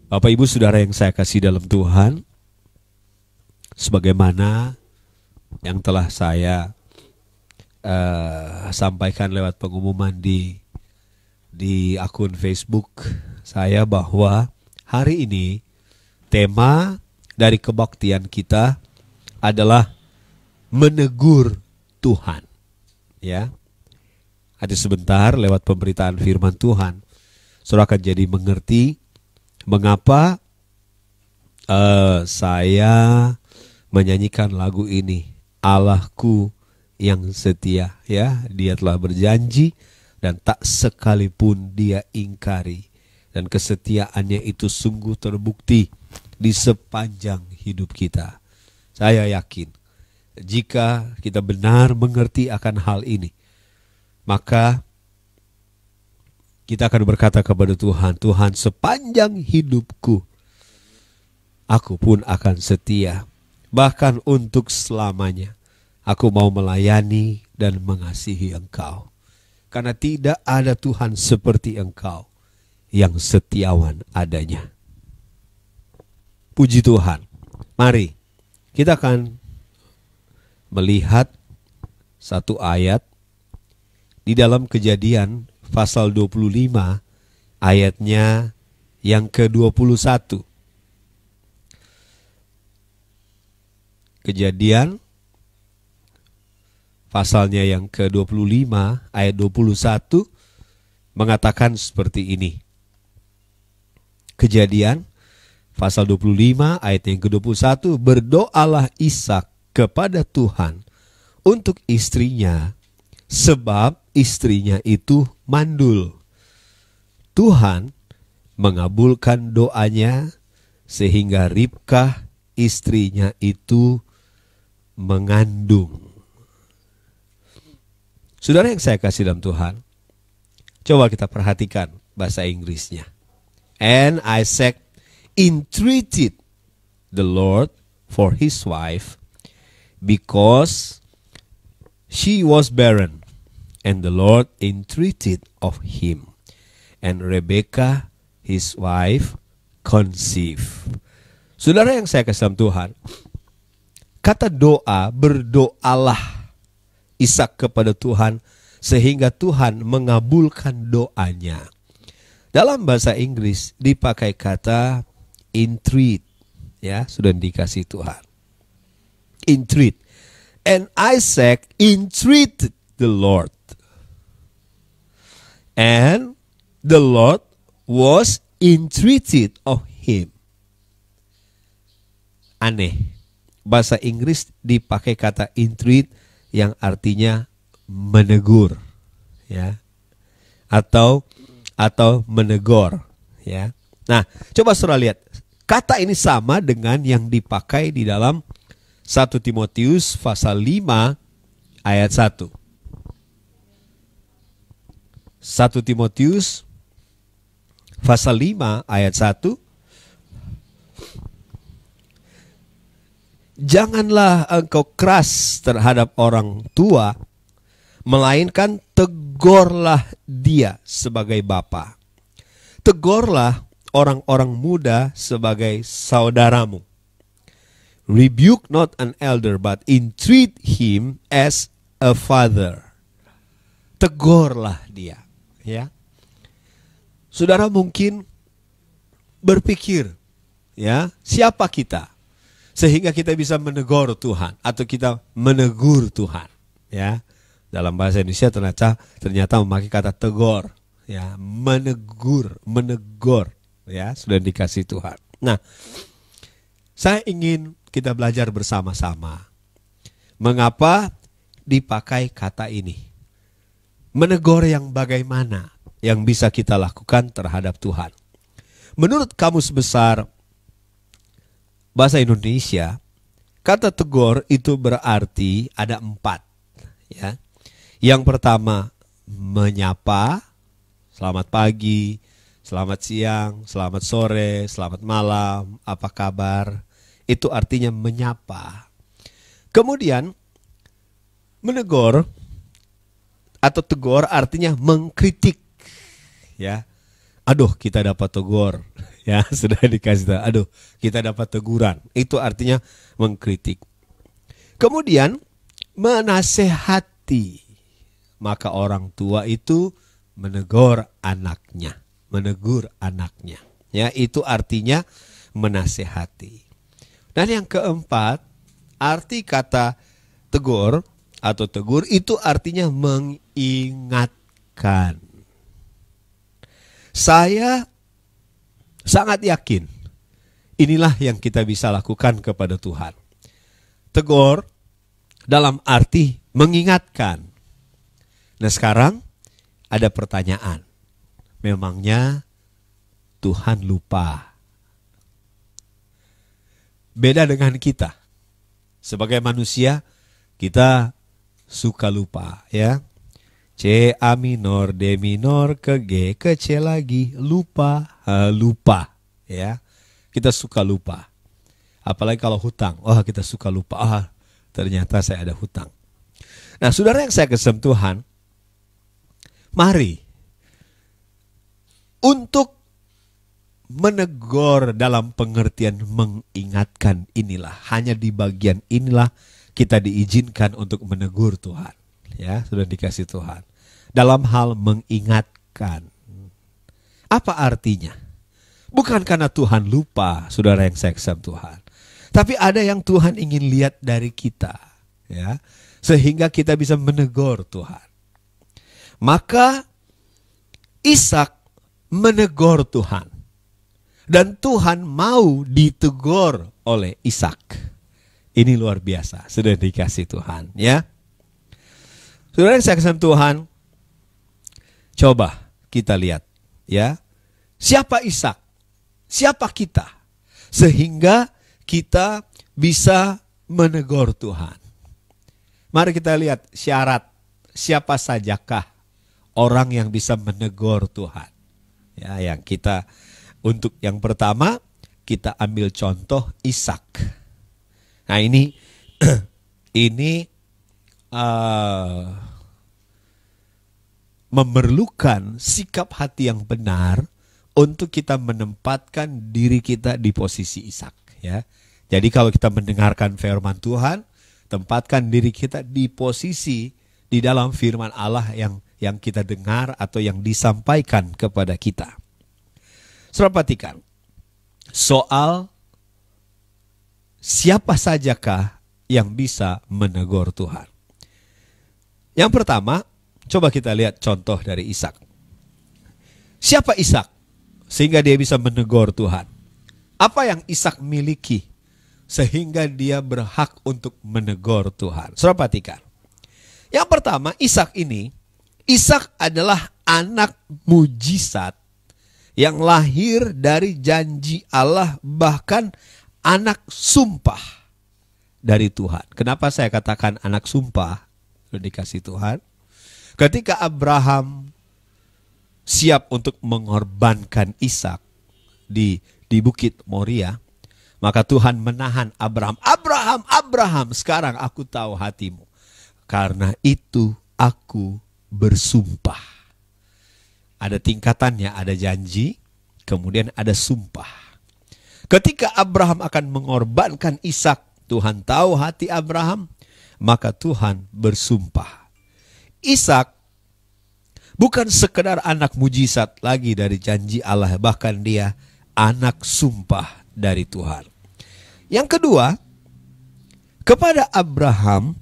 Bapak Ibu Saudara yang saya kasih dalam Tuhan, sebagaimana yang telah saya sampaikan lewat pengumuman di akun Facebook saya, bahwa hari ini tema dari kebaktian kita adalah menegur Tuhan. Ya, ada sebentar lewat pemberitaan firman Tuhan, saudara akan jadi mengerti mengapa saya menyanyikan lagu ini, Allahku yang setia. Ya, Dia telah berjanji dan tak sekalipun Dia ingkari, dan kesetiaannya itu sungguh terbukti di sepanjang hidup kita. Saya yakin jika kita benar mengerti akan hal ini, maka kita akan berkata kepada Tuhan, Tuhan, sepanjang hidupku aku pun akan setia, bahkan untuk selamanya aku mau melayani dan mengasihi Engkau, karena tidak ada Tuhan seperti Engkau yang setiawan adanya. Puji Tuhan. Mari kita akan melihat satu ayat di dalam Kejadian pasal 25 ayatnya yang ke-21. Kejadian pasalnya yang ke-25 ayat 21 mengatakan seperti ini. Kejadian pasal 25 ayat yang ke-21, berdoalah Ishak kepada Tuhan untuk istrinya, sebab istrinya itu mandul. Tuhan mengabulkan doanya sehingga Ribkah istrinya itu mengandung. Saudara yang saya kasih dalam Tuhan, coba kita perhatikan bahasa Inggrisnya. And Isaac entreated the Lord for his wife because she was barren, and the Lord entreated of him, and Rebekah his wife conceived. Saudara yang saya kasih dalam Tuhan, kata doa, berdoalah Ishak kepada Tuhan sehingga Tuhan mengabulkan doanya. Dalam bahasa Inggris dipakai kata entreat, ya, sudah dikasih Tuhan. Entreat. And Isaac entreated the Lord. And the Lord was entreated of him. Aneh. Bahasa Inggris dipakai kata entreat yang artinya menegur, ya. Atau menegor, ya. Nah, coba saudara lihat. Kata ini sama dengan yang dipakai di dalam 1 Timotius pasal 5 ayat 1. 1 Timotius pasal 5 ayat 1. Janganlah engkau keras terhadap orang tua, melainkan tegurlah dia sebagai bapa. Tegurlah orang-orang muda sebagai saudaramu. Rebuke not an elder, but entreat him as a father. Tegurlah dia, ya. Saudara mungkin berpikir, ya, siapa kita sehingga kita bisa menegur Tuhan atau kita menegur Tuhan, ya. Dalam bahasa Indonesia ternyata memakai kata tegur, ya, menegur, ya, sudah dikasih Tuhan. Nah, saya ingin kita belajar bersama-sama mengapa dipakai kata ini. Menegur yang bagaimana yang bisa kita lakukan terhadap Tuhan. Menurut Kamus Besar Bahasa Indonesia, kata tegur itu berarti ada 4, ya. Yang pertama, menyapa, selamat pagi, selamat siang, selamat sore, selamat malam, apa kabar. Itu artinya menyapa. Kemudian, menegur atau tegur artinya mengkritik, ya. Aduh, kita dapat tegur, Ya, sudah dikasih tahu. Aduh, kita dapat teguran. Itu artinya mengkritik. Kemudian menasehati. Maka orang tua itu menegur anaknya. Menegur anaknya. Ya, itu artinya menasehati. Dan yang keempat, arti kata tegur atau tegur itu artinya mengingatkan. Saya sangat yakin inilah yang kita bisa lakukan kepada Tuhan. Tegur dalam arti mengingatkan. Nah, sekarang ada pertanyaan. Memangnya Tuhan lupa? Beda dengan kita. Sebagai manusia, kita suka lupa, ya. C, A minor, D minor, ke G, ke C lagi, lupa, lupa, ya. Kita suka lupa. Apalagi kalau hutang, kita suka lupa, ternyata saya ada hutang. Nah, saudara yang saya kasih Tuhan, mari untuk menegur dalam pengertian mengingatkan inilah, hanya di bagian inilah kita diizinkan untuk menegur Tuhan. Ya, sudah dikasih Tuhan. Dalam hal mengingatkan. Apa artinya? Bukan karena Tuhan lupa, saudara yang saya kasih Tuhan. Tapi ada yang Tuhan ingin lihat dari kita, ya, sehingga kita bisa menegur Tuhan. Maka Ishak menegur Tuhan. Dan Tuhan mau ditegur oleh Ishak. Ini luar biasa, sudah dikasih Tuhan, ya. Saudara yang saya kasih Tuhan, coba kita lihat, ya. Siapa Ishak? Siapa kita? Sehingga kita bisa menegur Tuhan. Mari kita lihat syarat, siapa sajakah orang yang bisa menegur Tuhan. Ya, yang kita, untuk yang pertama, kita ambil contoh Ishak. Nah, ini memerlukan sikap hati yang benar untuk kita menempatkan diri kita di posisi Ishak, ya. Jadi kalau kita mendengarkan firman Tuhan, tempatkan diri kita di posisi di dalam firman Allah yang kita dengar atau yang disampaikan kepada kita. Saudara perhatikan, soal siapa sajakah yang bisa menegur Tuhan. Yang pertama, coba kita lihat contoh dari Ishak. Siapa Ishak sehingga dia bisa menegur Tuhan? Apa yang Ishak miliki sehingga dia berhak untuk menegur Tuhan? Saudara perhatikan. Yang pertama, Ishak adalah anak mujizat yang lahir dari janji Allah, bahkan anak sumpah dari Tuhan. Kenapa saya katakan anak sumpah? Sudah dikasih Tuhan. Ketika Abraham siap untuk mengorbankan Ishak di Bukit Moria, maka Tuhan menahan Abraham. Abraham, sekarang aku tahu hatimu. Karena itu aku bersumpah. Ada tingkatannya, ada janji, kemudian ada sumpah. Ketika Abraham akan mengorbankan Ishak, Tuhan tahu hati Abraham, maka Tuhan bersumpah. Ishak bukan sekedar anak mujizat lagi dari janji Allah, bahkan dia anak sumpah dari Tuhan. Yang kedua, kepada Abraham,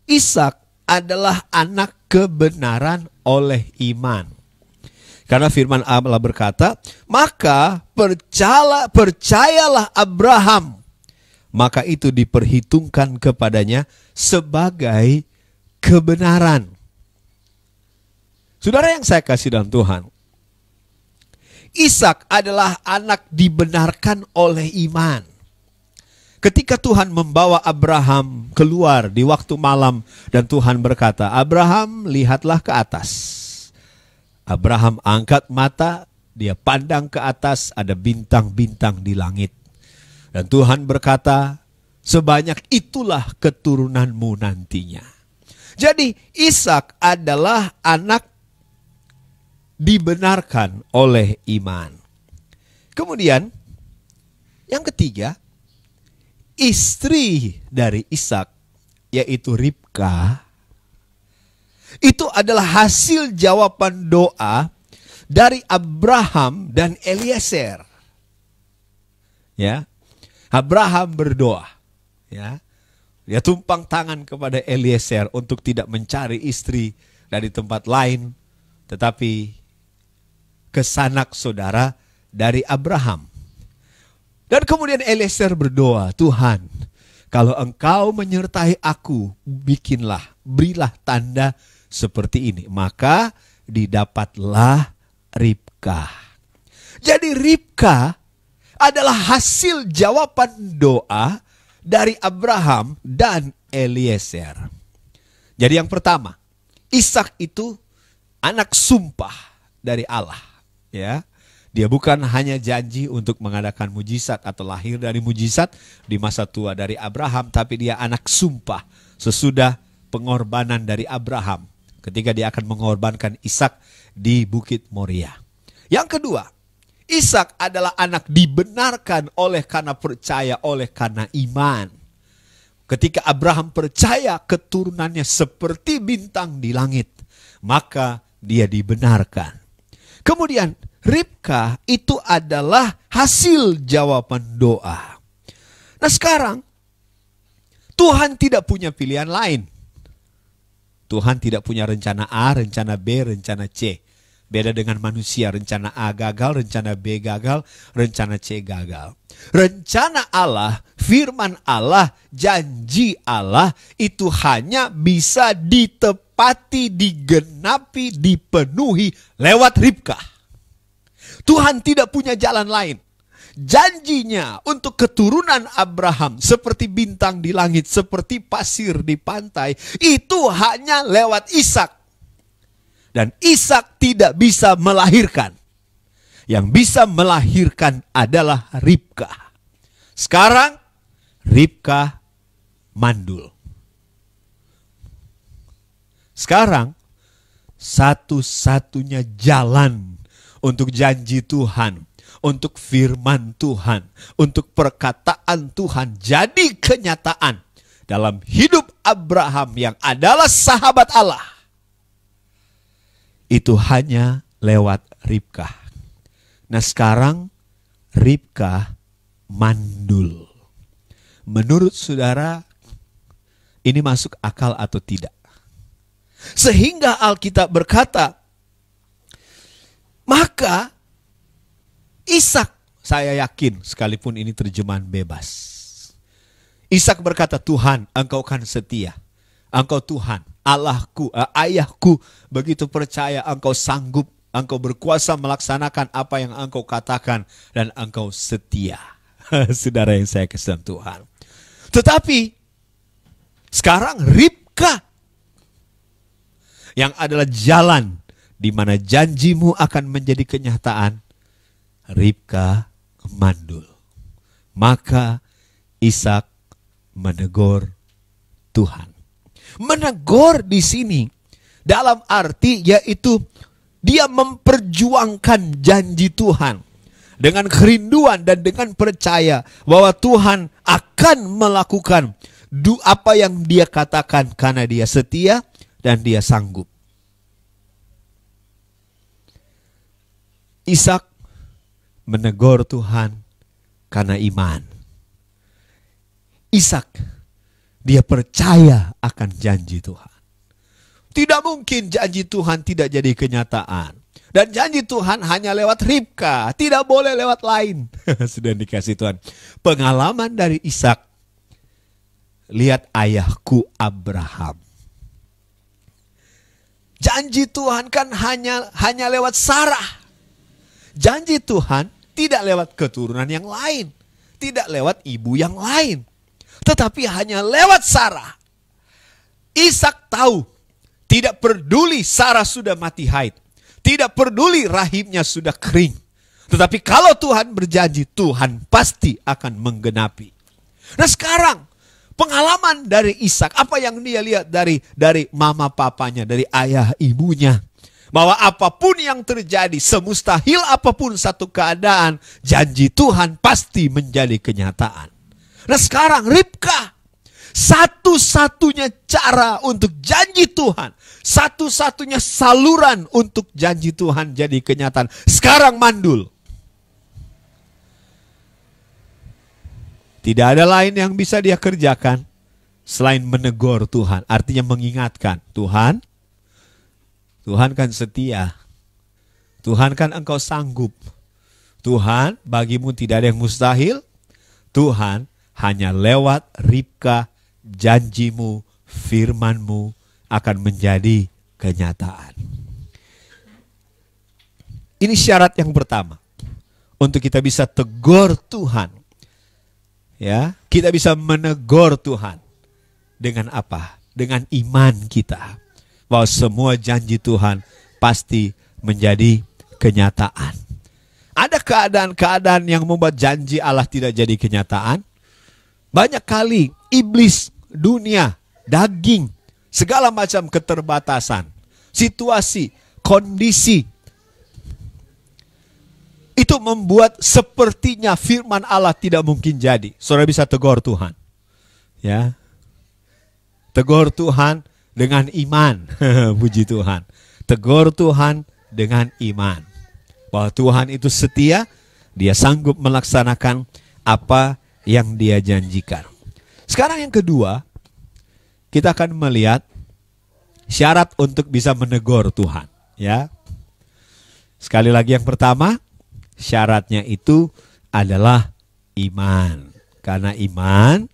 Ishak adalah anak kebenaran oleh iman. Karena firman Allah berkata, maka percayalah Abraham, maka itu diperhitungkan kepadanya sebagai kebenaran. Saudara yang saya kasih dalam Tuhan, Ishak adalah anak dibenarkan oleh iman. Ketika Tuhan membawa Abraham keluar di waktu malam dan Tuhan berkata, Abraham, lihatlah ke atas. Abraham angkat mata, dia pandang ke atas, ada bintang-bintang di langit. Dan Tuhan berkata, sebanyak itulah keturunanmu nantinya. Jadi Ishak adalah anak dibenarkan oleh iman. Kemudian yang ketiga, istri dari Ishak, yaitu Ribka, itu adalah hasil jawaban doa dari Abraham dan Eliezer. Ya, Abraham berdoa, ya, dia tumpang tangan kepada Eliezer untuk tidak mencari istri dari tempat lain, tetapi ke sanak saudara dari Abraham. Dan kemudian Eliezer berdoa, Tuhan, kalau engkau menyertai aku, berilah tanda seperti ini. Maka didapatlah Ribka. Jadi Ribka adalah hasil jawaban doa dari Abraham dan Eliezer. Jadi yang pertama, Ishak itu anak sumpah dari Allah. Ya, dia bukan hanya janji untuk mengadakan mujizat atau lahir dari mujizat di masa tua dari Abraham, tapi dia anak sumpah sesudah pengorbanan dari Abraham ketika dia akan mengorbankan Ishak di Bukit Moria. Yang kedua, Ishak adalah anak dibenarkan oleh karena percaya, oleh karena iman. Ketika Abraham percaya keturunannya seperti bintang di langit, maka dia dibenarkan. Kemudian Ribka itu adalah hasil jawaban doa. Nah sekarang, Tuhan tidak punya pilihan lain. Tuhan tidak punya rencana A, rencana B, rencana C. Beda dengan manusia, rencana A gagal, rencana B gagal, rencana C gagal. Rencana Allah, firman Allah, janji Allah itu hanya bisa ditepati, digenapi, dipenuhi lewat Ribka. Tuhan tidak punya jalan lain. Janjinya untuk keturunan Abraham seperti bintang di langit, seperti pasir di pantai, itu hanya lewat Ishak. Dan Ishak tidak bisa melahirkan. Yang bisa melahirkan adalah Ribka. Sekarang Ribka mandul. Sekarang satu-satunya jalan untuk janji Tuhan, untuk firman Tuhan, untuk perkataan Tuhan jadi kenyataan dalam hidup Abraham yang adalah sahabat Allah, itu hanya lewat Ribka. Nah sekarang Ribka mandul. Menurut saudara, ini masuk akal atau tidak? Sehingga Alkitab berkata, maka Ishak, saya yakin sekalipun ini terjemahan bebas, Ishak berkata, Tuhan, engkau kan setia. Engkau Tuhan, Allahku, ayahku, begitu percaya engkau sanggup, engkau berkuasa melaksanakan apa yang engkau katakan, dan engkau setia. Saudara yang saya kasihi Tuhan. Tetapi sekarang Ribka yang adalah jalan di mana janjimu akan menjadi kenyataan, Ribka mandul. Maka Ishak menegur Tuhan. Menegur di sini dalam arti yaitu dia memperjuangkan janji Tuhan dengan kerinduan dan dengan percaya bahwa Tuhan akan melakukan apa yang dia katakan karena dia setia dan dia sanggup. Ishak menegur Tuhan karena iman. Ishak, dia percaya akan janji Tuhan. Tidak mungkin janji Tuhan tidak jadi kenyataan. Dan janji Tuhan hanya lewat Ribka, tidak boleh lewat lain. Sudah dikasih Tuhan. Pengalaman dari Ishak, lihat ayahku Abraham. Janji Tuhan kan hanya lewat Sarah. Janji Tuhan tidak lewat keturunan yang lain, tidak lewat ibu yang lain, tetapi hanya lewat Sarah. Ishak tahu, tidak peduli Sarah sudah mati haid, tidak peduli rahimnya sudah kering, tetapi kalau Tuhan berjanji, Tuhan pasti akan menggenapi. Nah sekarang pengalaman dari Ishak, apa yang dia lihat dari mama papanya, dari ayah ibunya, Bahwa apapun yang terjadi, semustahil apapun satu keadaan, janji Tuhan pasti menjadi kenyataan. Nah sekarang Ribka, satu-satunya cara untuk janji Tuhan, satu-satunya saluran untuk janji Tuhan jadi kenyataan, sekarang mandul. Tidak ada lain yang bisa dia kerjakan selain menegur Tuhan. Artinya mengingatkan, Tuhan kan setia. Tuhan kan engkau sanggup. Tuhan, bagimu tidak ada yang mustahil. Tuhan, hanya lewat Ribka, janjimu, firmanmu akan menjadi kenyataan. Ini syarat yang pertama. Untuk kita bisa tegur Tuhan. Ya, kita bisa menegur Tuhan. Dengan apa? Dengan iman kita. Bahwa semua janji Tuhan pasti menjadi kenyataan. Ada keadaan-keadaan yang membuat janji Allah tidak jadi kenyataan. Banyak kali iblis, dunia, daging, segala macam keterbatasan, situasi, kondisi, itu membuat sepertinya firman Allah tidak mungkin jadi. Saudara bisa tegur Tuhan. Ya. Tegur Tuhan dengan iman. Puji Tuhan. Tegur Tuhan dengan iman. Bahwa Tuhan itu setia, dia sanggup melaksanakan apa yang dia janjikan. Sekarang yang kedua, kita akan melihat syarat untuk bisa menegur Tuhan. Ya. Sekali lagi yang pertama, syaratnya itu adalah iman. Karena iman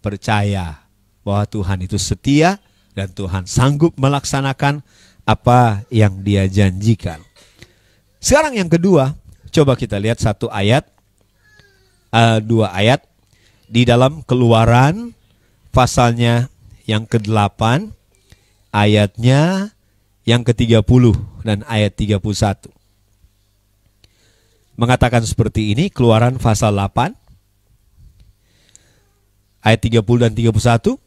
percaya bahwa Tuhan itu setia dan Tuhan sanggup melaksanakan apa yang dia janjikan. Sekarang yang kedua, coba kita lihat dua ayat di dalam Keluaran pasalnya yang ke-8, ayatnya yang ke-30 dan ayat 31. Mengatakan seperti ini, Keluaran pasal 8, ayat 30 dan 31.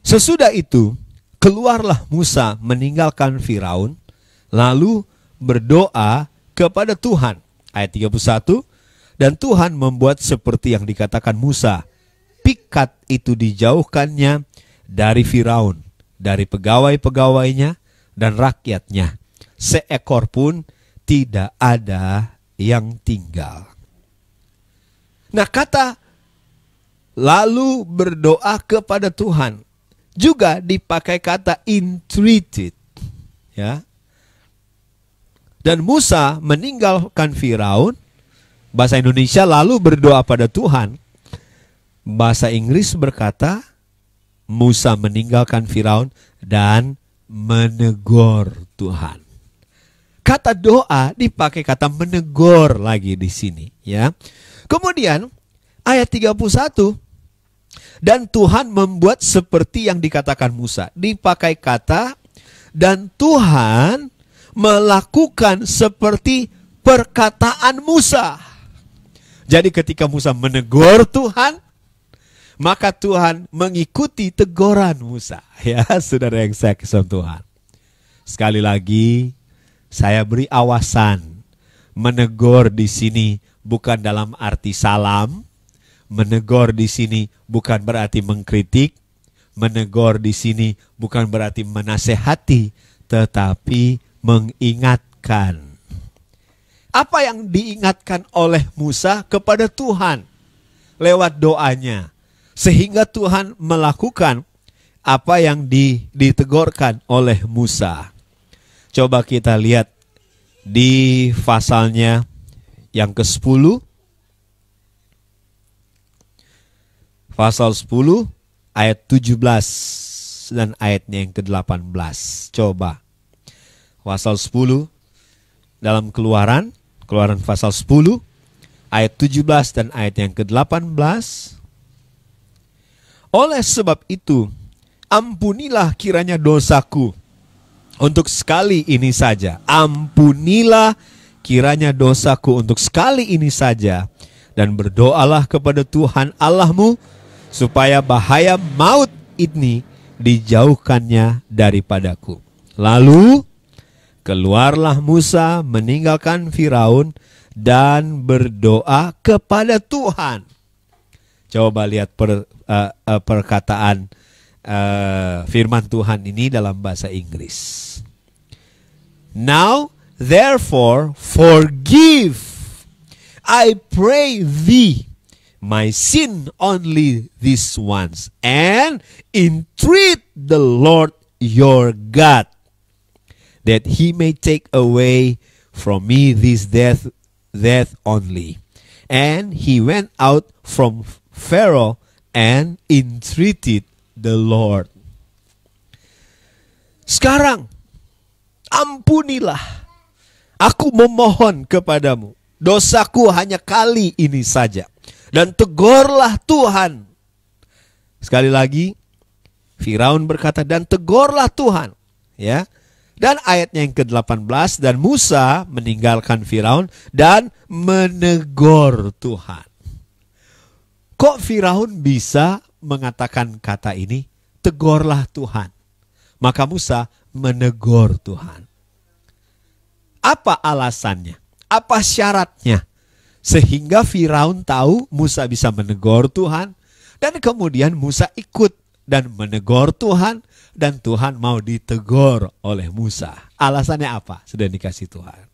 Sesudah itu, keluarlah Musa meninggalkan Firaun, lalu berdoa kepada Tuhan. Ayat 31, dan Tuhan membuat seperti yang dikatakan Musa. Pikat itu dijauhkannya dari Firaun, dari pegawai-pegawainya dan rakyatnya. Seekor pun tidak ada yang tinggal. Nah, kata lalu berdoa kepada Tuhan juga dipakai kata entreated, ya. Dan Musa meninggalkan Firaun, bahasa Indonesia lalu berdoa pada Tuhan. Bahasa Inggris berkata Musa meninggalkan Firaun dan menegur Tuhan. Kata doa dipakai kata menegur lagi di sini, ya. Kemudian ayat 31, dan Tuhan membuat seperti yang dikatakan Musa. Dipakai kata dan Tuhan melakukan seperti perkataan Musa. Jadi ketika Musa menegur Tuhan, maka Tuhan mengikuti teguran Musa. Ya, saudara yang saya kasih Tuhan. Sekali lagi, saya beri awasan. Menegur di sini bukan dalam arti salam. Menegur di sini bukan berarti mengkritik. Menegur di sini bukan berarti menasehati, tetapi mengingatkan. Apa yang diingatkan oleh Musa kepada Tuhan lewat doanya, sehingga Tuhan melakukan apa yang ditegurkan oleh Musa. Coba kita lihat di pasalnya yang ke-10. Pasal 10 ayat 17 dan ayatnya yang ke-18. Coba. Pasal 10 dalam Keluaran pasal 10 ayat 17 dan ayat yang ke-18. Oleh sebab itu, ampunilah kiranya dosaku untuk sekali ini saja. Ampunilah kiranya dosaku untuk sekali ini saja. Dan berdoalah kepada Tuhan Allahmu, supaya bahaya maut ini dijauhkannya daripadaku. Lalu Keluarlah Musa meninggalkan Firaun dan berdoa kepada Tuhan. Coba lihat perkataan firman Tuhan ini dalam bahasa Inggris. Now, therefore, forgive, I pray thee, my sin only this once, and entreat the Lord your God, that he may take away from me this death only. And he went out from Pharaoh and entreated the Lord. Sekarang, ampunilah, aku memohon kepadamu, dosaku hanya kali ini saja, dan tegurlah Tuhan. Sekali lagi, Firaun berkata, dan tegurlah Tuhan. Ya. Dan ayatnya yang ke-18, dan Musa meninggalkan Firaun dan menegur Tuhan. Kok Firaun bisa mengatakan kata ini, tegurlah Tuhan? Maka Musa menegur Tuhan. Apa alasannya? Apa syaratnya? Sehingga Firaun tahu Musa bisa menegur Tuhan, dan kemudian Musa ikut dan menegur Tuhan, dan Tuhan mau ditegur oleh Musa. Alasannya apa? Sudah dikasih Tuhan.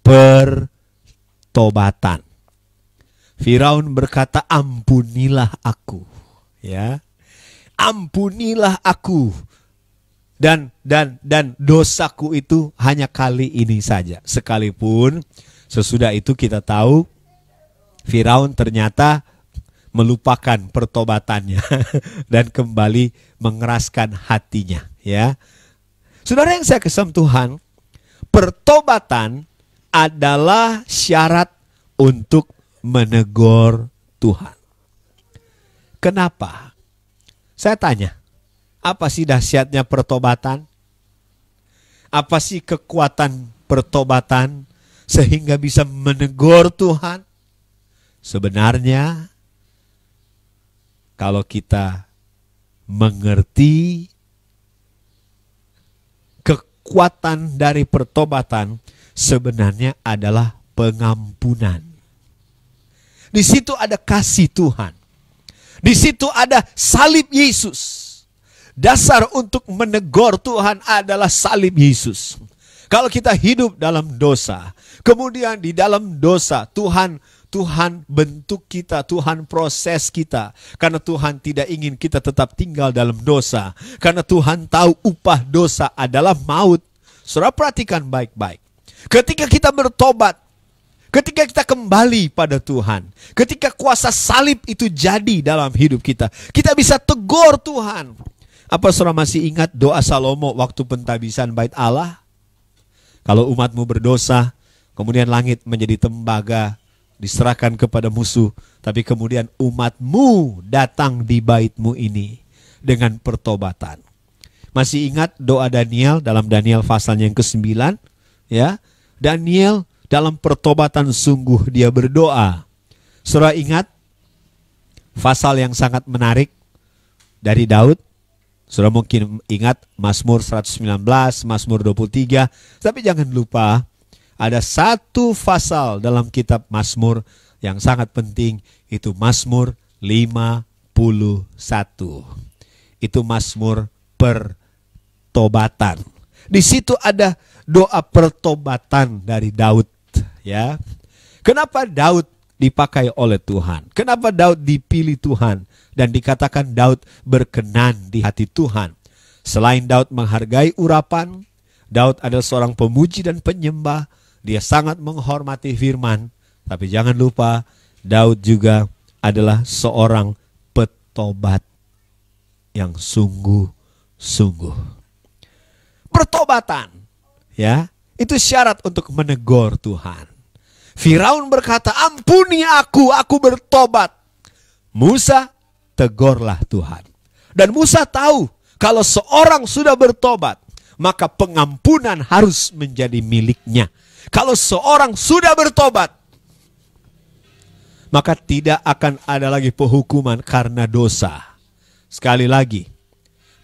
Pertobatan. Firaun berkata, ampunilah aku. Ya. Ampunilah aku. Dan dosaku itu hanya kali ini saja. Sekalipun sesudah itu kita tahu Firaun ternyata melupakan pertobatannya dan kembali mengeraskan hatinya, ya. Saudara yang saya kasih Tuhan, pertobatan adalah syarat untuk menegur Tuhan. Kenapa? Saya tanya, apa sih dahsyatnya pertobatan? Apa sih kekuatan pertobatan sehingga bisa menegur Tuhan? Sebenarnya kalau kita mengerti kekuatan dari pertobatan, sebenarnya adalah pengampunan. Di situ ada kasih Tuhan. Di situ ada salib Yesus. Dasar untuk menegur Tuhan adalah salib Yesus. Kalau kita hidup dalam dosa, kemudian di dalam dosa Tuhan bentuk kita, Tuhan proses kita. Karena Tuhan tidak ingin kita tetap tinggal dalam dosa. Karena Tuhan tahu upah dosa adalah maut. Saudara perhatikan baik-baik. Ketika kita bertobat, ketika kita kembali pada Tuhan, ketika kuasa salib itu jadi dalam hidup kita, kita bisa tegur Tuhan. Apa saudara masih ingat doa Salomo waktu pentabisan bait Allah? Kalau umatmu berdosa, kemudian langit menjadi tembaga, diserahkan kepada musuh, tapi kemudian umatmu datang di baitmu ini dengan pertobatan. Masih ingat doa Daniel dalam Daniel pasalnya yang ke-9? Ya, Daniel dalam pertobatan sungguh dia berdoa. Saudara ingat pasal yang sangat menarik dari Daud? Saudara mungkin ingat Mazmur 119, Mazmur 23, tapi jangan lupa ada satu pasal dalam kitab Mazmur yang sangat penting, itu Mazmur 51. Itu Mazmur pertobatan. Di situ ada doa pertobatan dari Daud, ya. Kenapa Daud dipakai oleh Tuhan? Kenapa Daud dipilih Tuhan dan dikatakan Daud berkenan di hati Tuhan? Selain Daud menghargai urapan, Daud adalah seorang pemuji dan penyembah. Dia sangat menghormati firman, tapi jangan lupa Daud juga adalah seorang petobat yang sungguh-sungguh. Pertobatan, ya, itu syarat untuk menegur Tuhan. Firaun berkata, ampuni aku bertobat. Musa, tegurlah Tuhan. Dan Musa tahu kalau seorang sudah bertobat, maka pengampunan harus menjadi miliknya. Kalau seorang sudah bertobat, maka tidak akan ada lagi penghukuman karena dosa. Sekali lagi,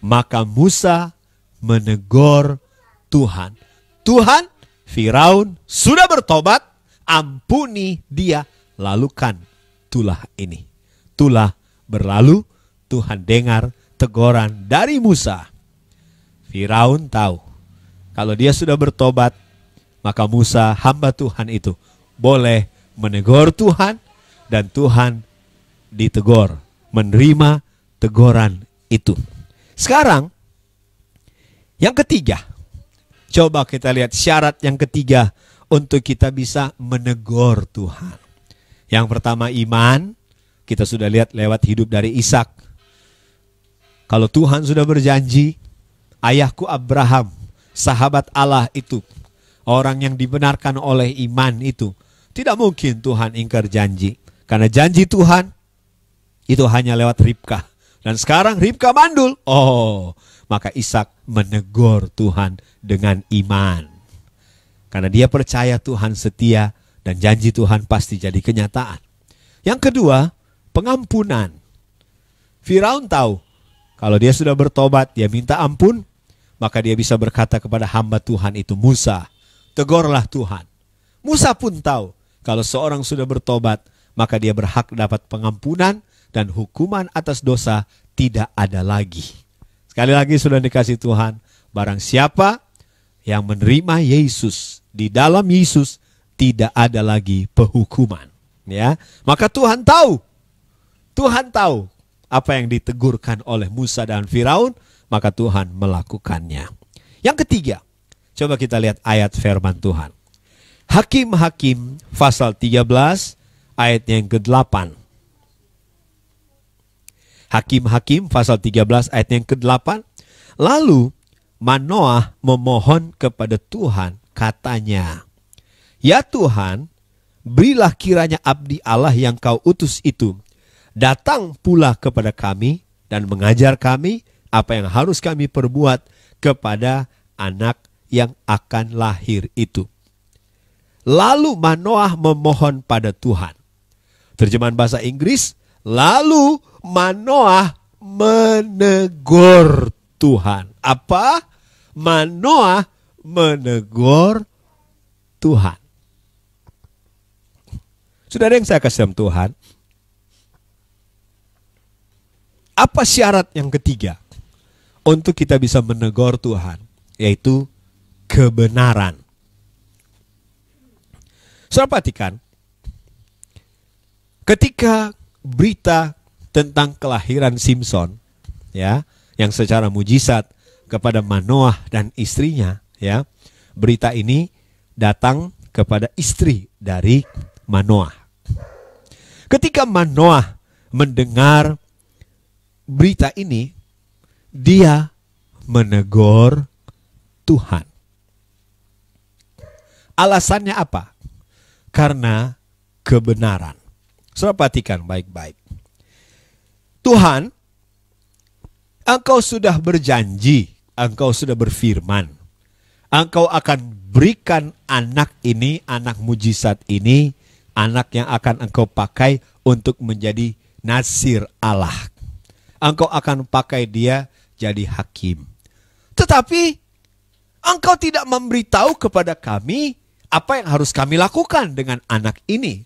maka Musa menegur Tuhan. Tuhan, Firaun sudah bertobat, ampuni dia, lalukan tulah ini. Tulah berlalu, Tuhan dengar teguran dari Musa. Firaun tahu kalau dia sudah bertobat, maka Musa, hamba Tuhan itu, boleh menegur Tuhan, dan Tuhan ditegur, menerima teguran itu. Sekarang yang ketiga, coba kita lihat syarat yang ketiga untuk kita bisa menegur Tuhan. Yang pertama, iman. Kita sudah lihat lewat hidup dari Ishak. Kalau Tuhan sudah berjanji, ayahku Abraham, sahabat Allah itu, orang yang dibenarkan oleh iman itu, tidak mungkin Tuhan ingkar janji. Karena janji Tuhan itu hanya lewat Ribkah. Dan sekarang Ribkah mandul. Oh, maka Ishak menegur Tuhan dengan iman. Karena dia percaya Tuhan setia dan janji Tuhan pasti jadi kenyataan. Yang kedua, pengampunan. Firaun tahu kalau dia sudah bertobat, dia minta ampun, maka dia bisa berkata kepada hamba Tuhan itu, Musa, tegurlah Tuhan. Musa pun tahu kalau seorang sudah bertobat, maka dia berhak dapat pengampunan dan hukuman atas dosa tidak ada lagi. Sekali lagi sudah dikasih Tuhan, barang siapa yang menerima Yesus, di dalam Yesus tidak ada lagi penghukuman. Ya, maka Tuhan tahu apa yang ditegurkan oleh Musa dan Firaun, maka Tuhan melakukannya. Yang ketiga, coba kita lihat ayat firman Tuhan. Hakim-Hakim pasal 13 ayat yang ke-8. Hakim-Hakim pasal 13 ayat yang ke-8. Lalu Manoah memohon kepada Tuhan, katanya, ya Tuhan, berilah kiranya abdi Allah yang kau utus itu datang pula kepada kami dan mengajar kami apa yang harus kami perbuat kepada anak yang akan lahir itu. Lalu Manoah memohon pada Tuhan. Terjemahan bahasa Inggris, lalu Manoah menegur Tuhan. Apa? Manoah menegur Tuhan. Saudara yang saya kasih dalam Tuhan, apa syarat yang ketiga untuk kita bisa menegur Tuhan? Yaitu kebenaran. Saudara perhatikan, ketika berita tentang kelahiran Simson, ya, yang secara mujizat kepada Manoah dan istrinya, ya, berita ini datang kepada istri dari Manoah. Ketika Manoah mendengar berita ini, dia menegur Tuhan. Alasannya apa? Karena kebenaran. Saudara perhatikan baik-baik. Tuhan, Engkau sudah berjanji, Engkau sudah berfirman, Engkau akan berikan anak ini, anak mujizat ini, anak yang akan Engkau pakai untuk menjadi Nasir Allah. Engkau akan pakai dia jadi hakim. Tetapi Engkau tidak memberitahu kepada kami apa yang harus kami lakukan dengan anak ini.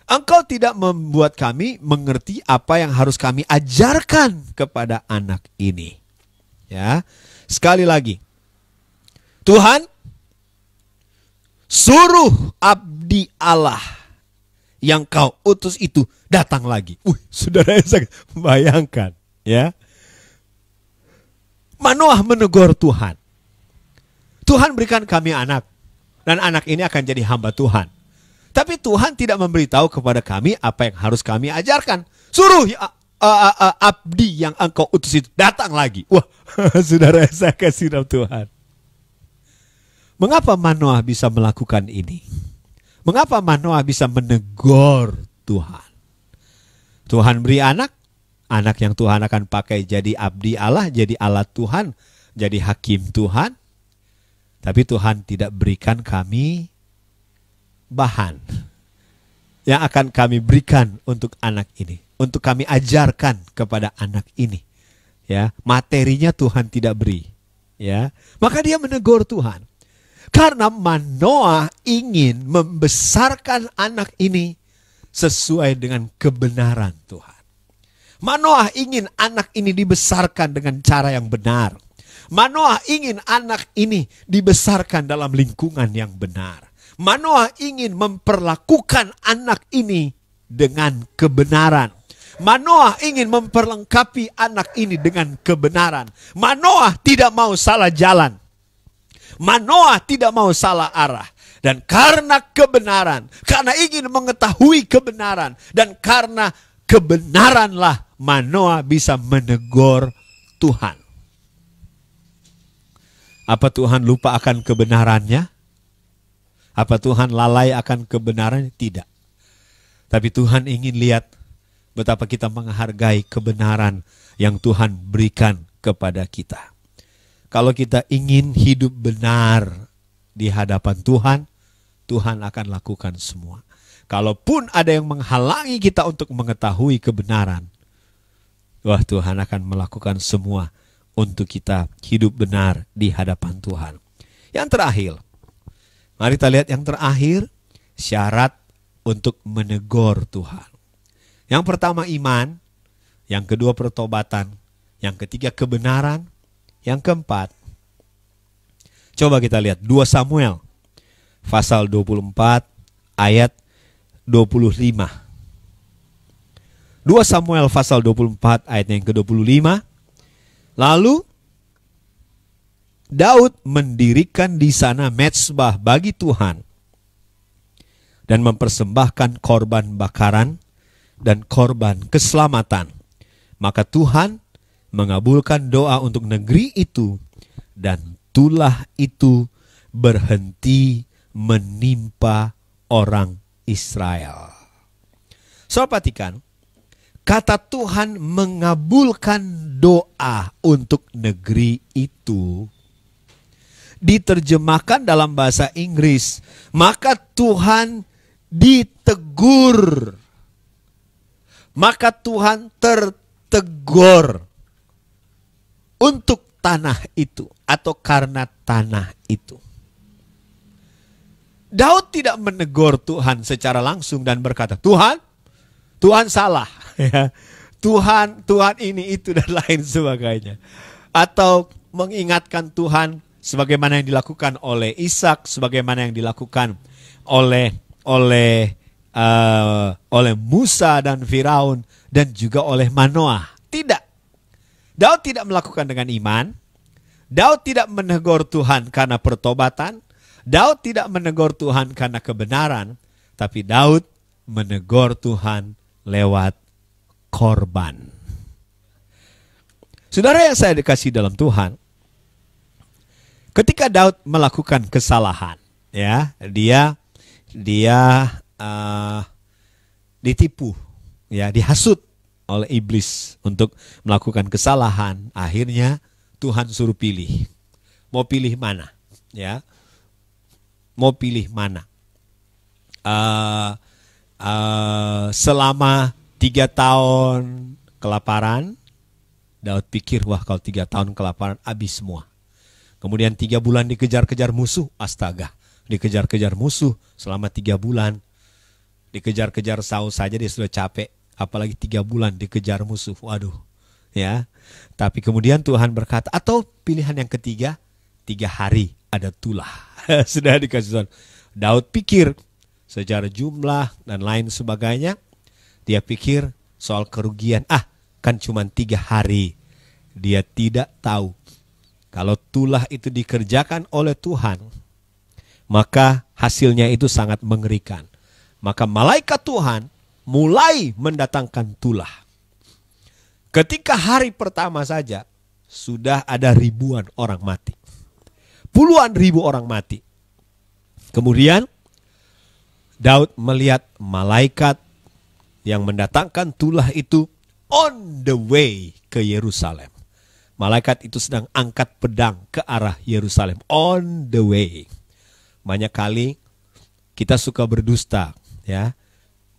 Engkau tidak membuat kami mengerti apa yang harus kami ajarkan kepada anak ini. Ya, sekali lagi, Tuhan suruh abdi Allah yang kau utus itu datang lagi. Saudara saya bayangkan, ya. Manoah menegur Tuhan. Tuhan berikan kami anak, dan anak ini akan jadi hamba Tuhan. Tapi Tuhan tidak memberitahu kepada kami apa yang harus kami ajarkan. Suruh abdi yang engkau utus itu datang lagi. Wah, saudara saya kasih dalam Tuhan. Mengapa Manoah bisa melakukan ini? Mengapa Manoah bisa menegur Tuhan? Tuhan beri anak, anak yang Tuhan akan pakai jadi abdi Allah, jadi alat Tuhan, jadi hakim Tuhan. Tapi Tuhan tidak berikan kami bahan yang akan kami berikan untuk anak ini, untuk kami ajarkan kepada anak ini. Ya, materinya Tuhan tidak beri. Ya, maka dia menegur Tuhan. Karena Manoah ingin membesarkan anak ini sesuai dengan kebenaran Tuhan. Manoah ingin anak ini dibesarkan dengan cara yang benar. Manoah ingin anak ini dibesarkan dalam lingkungan yang benar. Manoah ingin memperlakukan anak ini dengan kebenaran. Manoah ingin memperlengkapi anak ini dengan kebenaran. Manoah tidak mau salah jalan. Manoah tidak mau salah arah. Dan karena kebenaran, karena ingin mengetahui kebenaran, dan karena kebenaranlah Manoah bisa menegur Tuhan. Apa Tuhan lupa akan kebenarannya? Apa Tuhan lalai akan kebenarannya? Tidak. Tapi Tuhan ingin lihat betapa kita menghargai kebenaran yang Tuhan berikan kepada kita. Kalau kita ingin hidup benar di hadapan Tuhan, Tuhan akan lakukan semua. Kalaupun ada yang menghalangi kita untuk mengetahui kebenaran, wah, Tuhan akan melakukan semua untuk kita hidup benar di hadapan Tuhan. Yang terakhir, mari kita lihat yang terakhir, syarat untuk menegur Tuhan. Yang pertama iman, yang kedua pertobatan, yang ketiga kebenaran, yang keempat, coba kita lihat 2 Samuel pasal 24 ayat 25. 2 Samuel pasal 24 ayat yang ke-25. Lalu Daud mendirikan di sana mezbah bagi Tuhan dan mempersembahkan korban bakaran dan korban keselamatan. Maka Tuhan mengabulkan doa untuk negeri itu dan tulah itu berhenti menimpa orang Israel. So, perhatikan, kata Tuhan mengabulkan doa untuk negeri itu diterjemahkan dalam bahasa Inggris, maka Tuhan ditegur. Maka Tuhan tertegur untuk tanah itu atau karena tanah itu. Daud tidak menegur Tuhan secara langsung dan berkata, Tuhan salah. Tuhan ini itu dan lain sebagainya. Atau mengingatkan Tuhan sebagaimana yang dilakukan oleh Ishak, sebagaimana yang dilakukan oleh Musa dan Firaun dan juga oleh Manoah. Tidak. Daud tidak melakukan dengan iman. Daud tidak menegur Tuhan karena pertobatan. Daud tidak menegur Tuhan karena kebenaran. Tapi Daud menegur Tuhan lewat korban. Saudara yang saya dikasihi dalam Tuhan, ketika Daud melakukan kesalahan, ya, dia ditipu, ya, dihasut oleh iblis untuk melakukan kesalahan. Akhirnya Tuhan suruh pilih. Mau pilih mana? Ya, mau pilih mana? Selama 3 tahun kelaparan, Daud pikir, wah, kalau 3 tahun kelaparan habis semua. Kemudian 3 bulan dikejar-kejar musuh, astaga, dikejar-kejar musuh selama 3 bulan. Dikejar-kejar Saul saja dia sudah capek, apalagi 3 bulan dikejar musuh. Waduh, ya. Tapi kemudian Tuhan berkata, atau pilihan yang ketiga, 3 hari ada tulah. Sudah dikasih Tuhan. Daud pikir secara jumlah dan lain sebagainya, dia pikir soal kerugian, kan cuma 3 hari. Dia tidak tahu kalau tulah itu dikerjakan oleh Tuhan, maka hasilnya itu sangat mengerikan. Maka malaikat Tuhan mulai mendatangkan tulah. Ketika hari pertama saja sudah ada ribuan orang mati. Puluhan ribu orang mati. Kemudian Daud melihat malaikat yang mendatangkan tulah itu on the way ke Yerusalem. Malaikat itu sedang angkat pedang ke arah Yerusalem. On the way. Banyak kali kita suka berdusta, ya.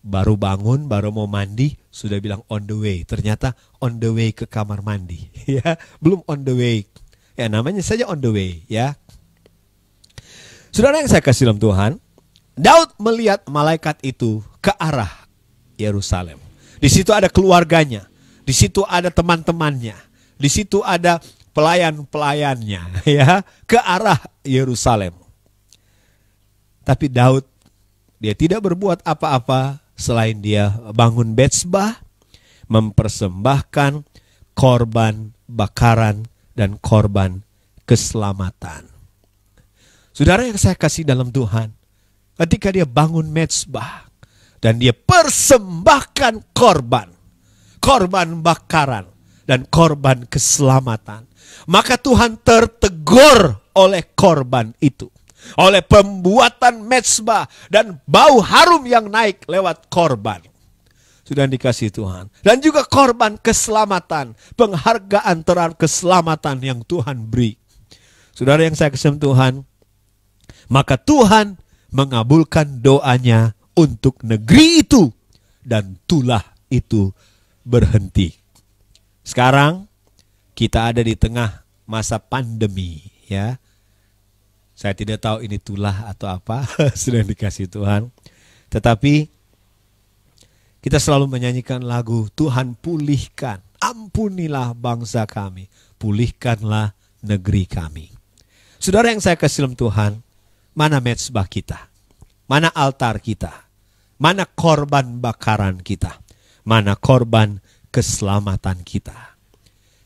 Baru bangun, baru mau mandi, sudah bilang on the way. Ternyata on the way ke kamar mandi, ya. Belum on the way. Ya, namanya saja on the way, ya. Saudara yang saya kasih dalam Tuhan, Daud melihat malaikat itu ke arah Yerusalem. Di situ ada keluarganya, di situ ada teman-temannya, di situ ada pelayan-pelayannya, ya, ke arah Yerusalem. Tapi Daud, dia tidak berbuat apa-apa selain dia bangun mezbah, mempersembahkan korban bakaran dan korban keselamatan. Saudara yang saya kasih dalam Tuhan, ketika dia bangun mezbah dan dia persembahkan korban bakaran dan korban keselamatan, maka Tuhan tertegur oleh korban itu, oleh pembuatan mezbah dan bau harum yang naik lewat korban. Sudah dikasih Tuhan. Dan juga korban keselamatan, penghargaan terhadap keselamatan yang Tuhan beri. Saudara yang saya kasih Tuhan, maka Tuhan mengabulkan doanya untuk negeri itu, dan tulah itu berhenti. Sekarang kita ada di tengah masa pandemi, ya. Saya tidak tahu ini tulah atau apa, sudah dikasih Tuhan. Tetapi kita selalu menyanyikan lagu, Tuhan pulihkan, ampunilah bangsa kami, pulihkanlah negeri kami. Saudara yang saya kasih dalam Tuhan, mana mezbah kita? Mana altar kita? Mana korban bakaran kita? Mana korban keselamatan kita?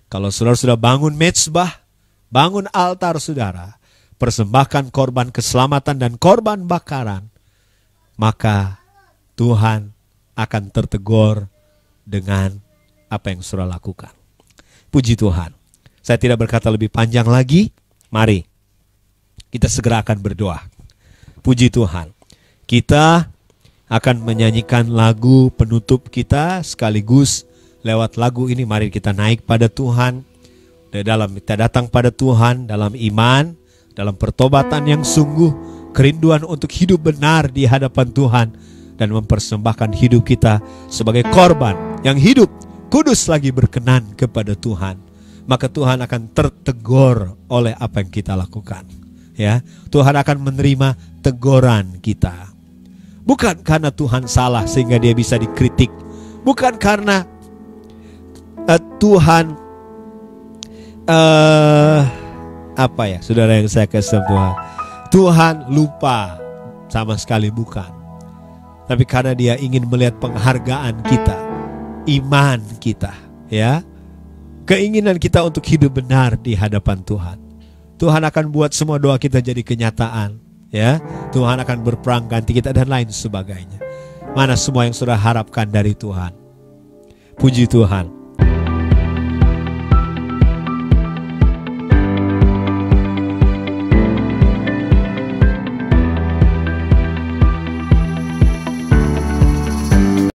Kalau saudara sudah bangun mezbah, bangun altar saudara, persembahkan korban keselamatan dan korban bakaran, maka Tuhan akan tertegur dengan apa yang saudara lakukan. Puji Tuhan. Saya tidak berkata lebih panjang lagi. Mari kita segera akan berdoa. Puji Tuhan. Kita akan menyanyikan lagu penutup kita, sekaligus lewat lagu ini mari kita naik pada Tuhan. Kita datang pada Tuhan dalam iman, dalam pertobatan yang sungguh, kerinduan untuk hidup benar di hadapan Tuhan, dan mempersembahkan hidup kita sebagai korban yang hidup, kudus lagi berkenan kepada Tuhan. Maka Tuhan akan tertegur oleh apa yang kita lakukan. Ya, Tuhan akan menerima teguran kita. Bukan karena Tuhan salah sehingga dia bisa dikritik. Bukan karena Tuhan saudara yang saya kasih Tuhan, Tuhan lupa, sama sekali bukan. Tapi karena dia ingin melihat penghargaan kita, iman kita, ya, keinginan kita untuk hidup benar di hadapan Tuhan. Tuhan akan buat semua doa kita jadi kenyataan, ya. Tuhan akan berperang ganti kita dan lain sebagainya. Mana semua yang sudah harapkan dari Tuhan. Puji Tuhan.